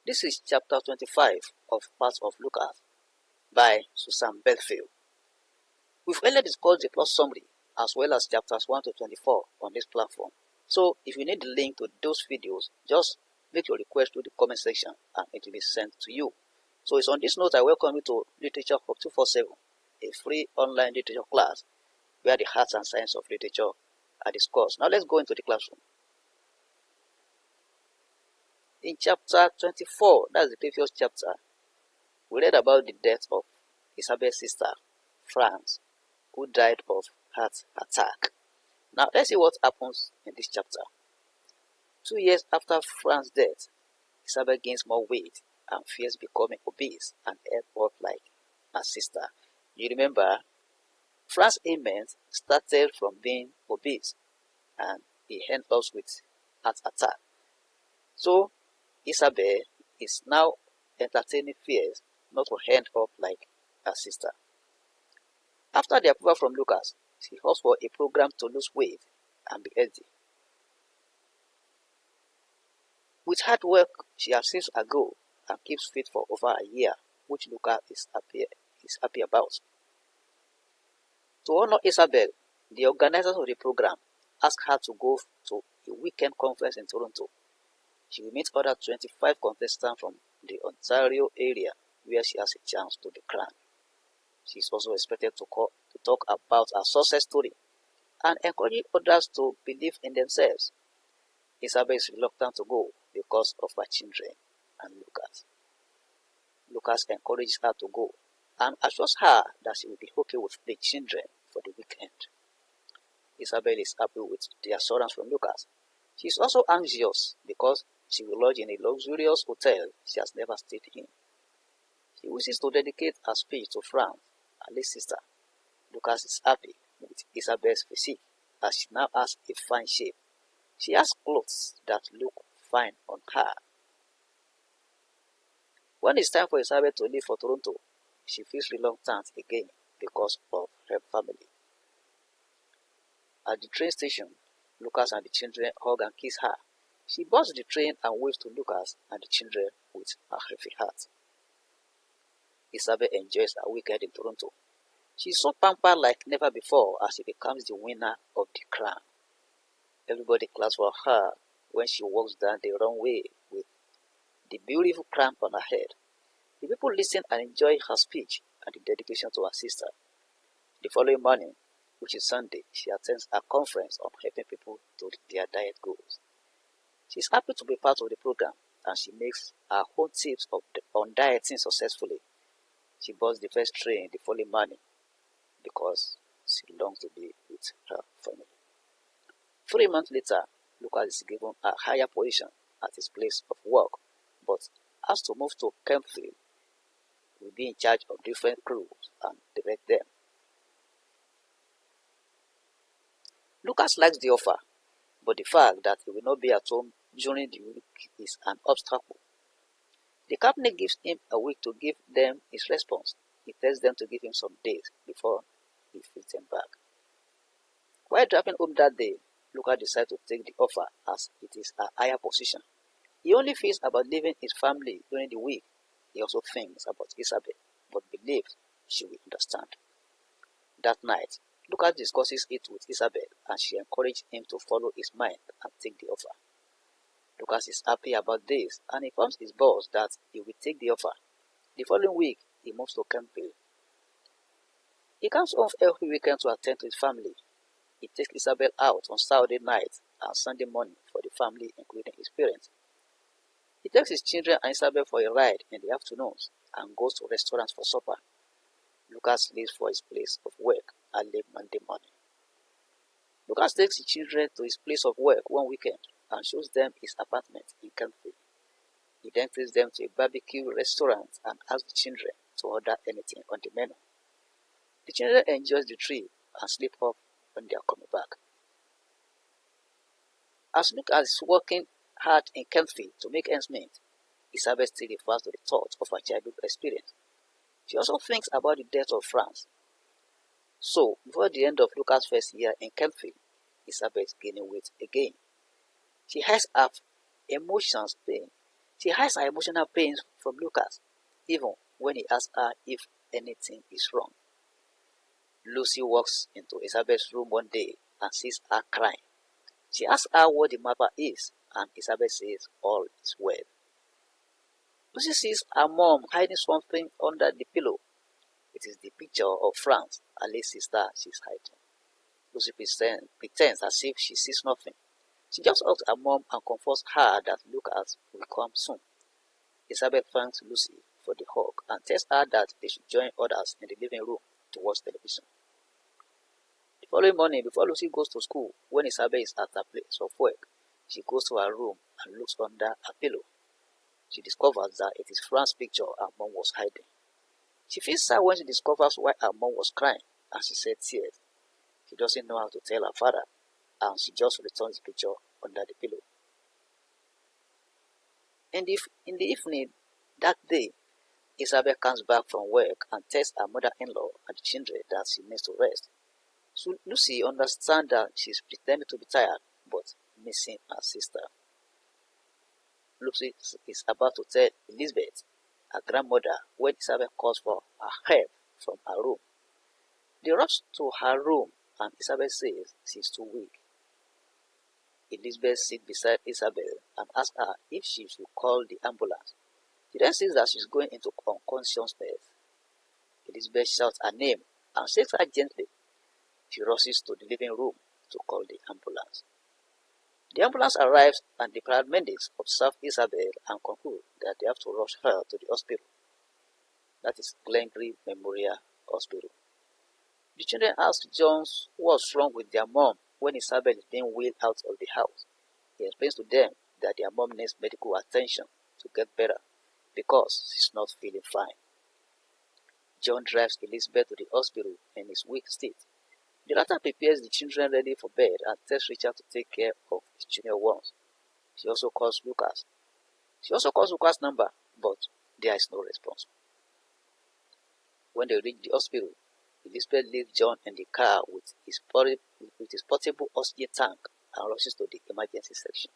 This is chapter 25 of Parts of Lucas by Susanne Bellefeuille. We've earlier discussed the plot summary as well as chapters 1 to 24 on this platform. So if you need the link to those videos, just make your request to the comment section and it will be sent to you. So it's on this note I welcome you to Literature Hub 247, a free online literature class where the arts and science of literature are discussed. Now let's go into the classroom. In chapter 24, that's the previous chapter, we read about the death of Isabel's sister, France, who died of heart attack. Now let's see what happens in this chapter. 2 years after France's death, Isabel gains more weight and fears becoming obese and head up like her sister. You remember, France's ailment started from being obese and he ended up with heart attack. So Isabel is now entertaining fears not to end up like her sister. After the approval from Lucas, she asked for a program to lose weight and be healthy. With hard work, she achieves her goal and keeps fit for over a year, which Lucas is happy about. To honor Isabel, the organizers of the program asked her to go to a weekend conference in Toronto. She will meet other 25 contestants from the Ontario area where she has a chance to be crowned. She is also expected to talk about her success story and encourage others to believe in themselves. Isabel is reluctant to go because of her children and Lucas. Lucas encourages her to go and assures her that she will be okay with the children for the weekend. Isabel is happy with the assurance from Lucas. She is also anxious because she will lodge in a luxurious hotel she has never stayed in. She wishes to dedicate her speech to France, her late sister. Lucas is happy with Isabel's physique as she now has a fine shape. She has clothes that look fine on her. When it's time for Isabel to leave for Toronto, she feels reluctant again because of her family. At the train station, Lucas and the children hug and kiss her. She boards the train and waves to Lucas and the children with a heavy heart. Isabel enjoys her weekend in Toronto. She is so pampered like never before as she becomes the winner of the crown. Everybody claps for her when she walks down the runway with the beautiful crown on her head. The people listen and enjoy her speech and the dedication to her sister. The following morning, which is Sunday, she attends a conference on helping people to their diet goals. She is happy to be part of the program and she makes her own tips on dieting successfully. She boards the first train the following morning because she longs to be with her family. 3 months later, Lucas is given a higher position at his place of work, but has to move to Kempfield. He will be in charge of different crews and direct them. Lucas likes the offer, but the fact that he will not be at home during the week is an obstacle. The company gives him a week to give them his response. He tells them to give him some days before he feeds them back. While driving home that day, Lucas decides to take the offer as it is a higher position. He only feels about leaving his family during the week. He also thinks about Isabel, but believes she will understand. That night, Lucas discusses it with Isabel and she encourages him to follow his mind and take the offer. Lucas is happy about this and informs his boss that he will take the offer. The following week, he moves to Kempfield. He comes home every weekend to attend to his family. He takes Isabel out on Saturday night and Sunday morning for the family, including his parents. He takes his children and Isabel for a ride in the afternoons and goes to restaurants for supper. Lucas leaves for his place of work early Monday morning. Lucas takes his children to his place of work one weekend and shows them his apartment in Kempfield. He then takes them to a barbecue restaurant and asks the children to order anything on the menu. The children enjoy the trip and sleep off when they are coming back. As Lucas is working hard in Kempfield to make ends meet, Isabel still refers to the thought of her childhood experience. She also thinks about the death of France. So, before the end of Lucas' first year in Kempfield, Isabel is gaining weight again. She has her emotions pain. She hides her emotional pains from Lucas, even when he asks her if anything is wrong. Lucy walks into Isabel's room one day and sees her crying. She asks her what the matter is, and Isabel says all is well. Lucy sees her mom hiding something under the pillow. It is the picture of France, her late sister she's hiding. Lucy pretends as if she sees nothing. She just hugs her mom and comforts her that Lucas will come soon. Isabel thanks Lucy for the hug and tells her that they should join others in the living room to watch television. The following morning, before Lucy goes to school, when Isabel is at her place of work, she goes to her room and looks under her pillow. She discovers that it is France's picture her mom was hiding. She feels sad when she discovers why her mom was crying, and she said tears. She doesn't know how to tell her father, and she just returns the picture under the pillow. In the evening that day, Isabel comes back from work and tells her mother-in-law and the children that she needs to rest. So Lucy understands that she is pretending to be tired, but missing her sister. Lucy is about to tell Elizabeth, her grandmother, when Isabel calls for her help from her room. They rush to her room and Isabel says she is too weak. Elizabeth sits beside Isabel and asks her if she should call the ambulance. She then says that she is going into unconsciousness. Elizabeth shouts her name and shakes her gently. She rushes to the living room to call the ambulance. The ambulance arrives and the paramedics observe Isabel and conclude that they have to rush her to the hospital. That is Glencree Memorial Hospital. The children ask John what's wrong with their mom when Isabel is being wheeled out of the house. He explains to them that their mom needs medical attention to get better because she's not feeling fine. John drives Elizabeth to the hospital in his weak state. The latter prepares the children ready for bed and tells Richard to take care of his junior ones. She also calls Lucas. Number, but there is no response. When they reach the hospital, Elizabeth leaves John in the car with his portable oxygen tank and rushes to the emergency section.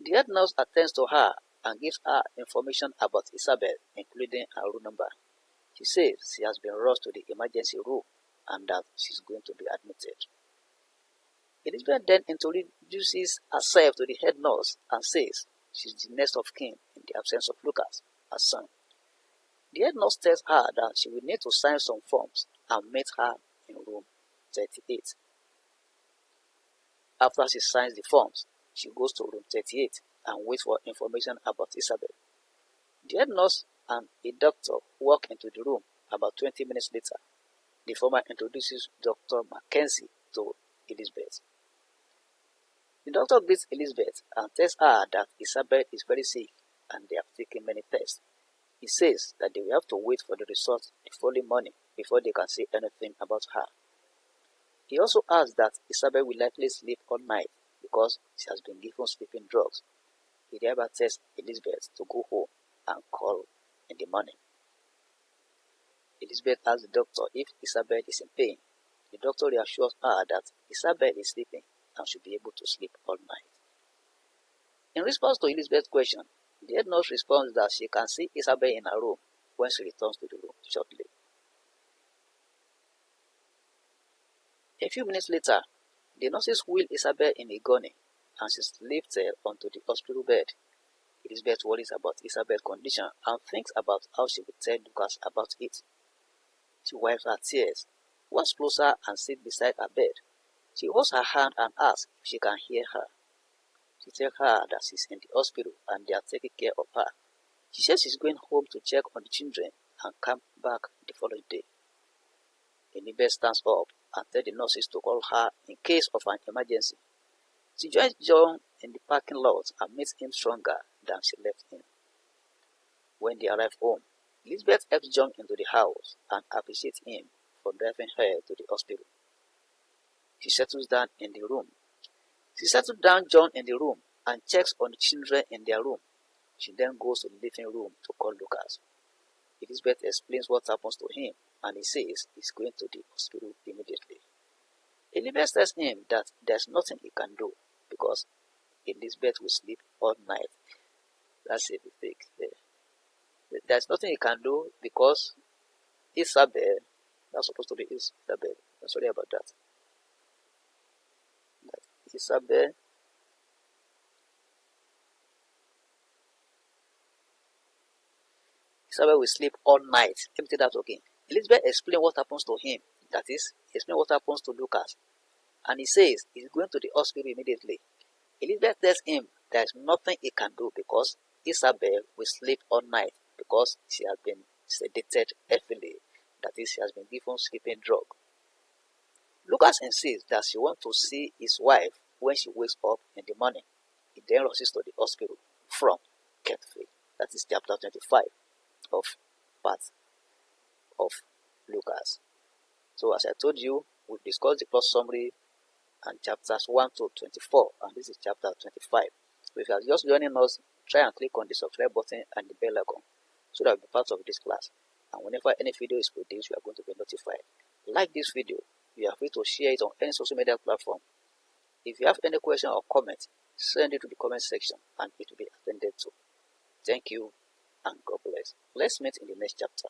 The head nurse attends to her and gives her information about Isabel, including her room number. She says she has been rushed to the emergency room and that she's going to be admitted. Elizabeth then introduces herself to the head nurse and says she's the next of kin in the absence of Lucas, her son. The head nurse tells her that she will need to sign some forms and meet her in room 38. After she signs the forms, she goes to room 38 and waits for information about Isabel. The head nurse and a doctor walk into the room about 20 minutes later. The former introduces Dr. Mackenzie to Elizabeth. The doctor greets Elizabeth and tells her that Isabel is very sick and they have taken many tests. He says that they will have to wait for the results the following morning before they can say anything about her. He also adds that Isabel will likely sleep all night because she has been given sleeping drugs. He thereby tells Elizabeth to go home and call in the morning. Elizabeth asks the doctor if Isabel is in pain. The doctor reassures her that Isabel is sleeping and should be able to sleep all night. In response to Elizabeth's question, the head nurse responds that she can see Isabel in her room when she returns to the room shortly. A few minutes later, the nurses wheel Isabel in a gurney and she's lifted onto the hospital bed. Elizabeth worries about Isabel's condition and thinks about how she will tell Lucas about it. She wipes her tears, walks closer and sits beside her bed. She holds her hand and asks if she can hear her. She tells her that she's in the hospital and they are taking care of her. She says she's going home to check on the children and come back the following day. Elizabeth stands up and tells the nurses to call her in case of an emergency. She joins John in the parking lot and meets him stronger than she left him. When they arrive home, Elizabeth helps John into the house and appreciates him for driving her to the hospital. She settles down John in the room and checks on the children in their room. She then goes to the living room to call Lucas. Elizabeth explains what happens to him and he says he's going to the hospital immediately. Elizabeth tells him that there's nothing he can do because Elizabeth will sleep all night That's a mistake there. There's nothing you can do because Isabel, that's supposed to be Isabel. I'm sorry about that. Isabel will sleep all night. Let me take that again. Elizabeth explained what happens to him. That is, explain what happens to Lucas. And he says he's going to the hospital immediately. Elizabeth tells him there's nothing he can do because Isabel will sleep all night because she has been sedated heavily. That is, she has been given sleeping drug. Lucas insists that she wants to see his wife when she wakes up in the morning. He then rushes to the hospital from Kentfield. That is chapter 25 of part of Lucas. So as I told you, we've discussed the plot summary and chapters 1 to 24, and this is chapter 25. So if you are just joining us, try and click on the subscribe button and the bell icon so that you'll be part of this class. And whenever any video is produced, you are going to be notified. Like this video, you are free to share it on any social media platform. If you have any question or comment, send it to the comment section and it will be attended to. Thank you and God bless. Let's meet in the next chapter.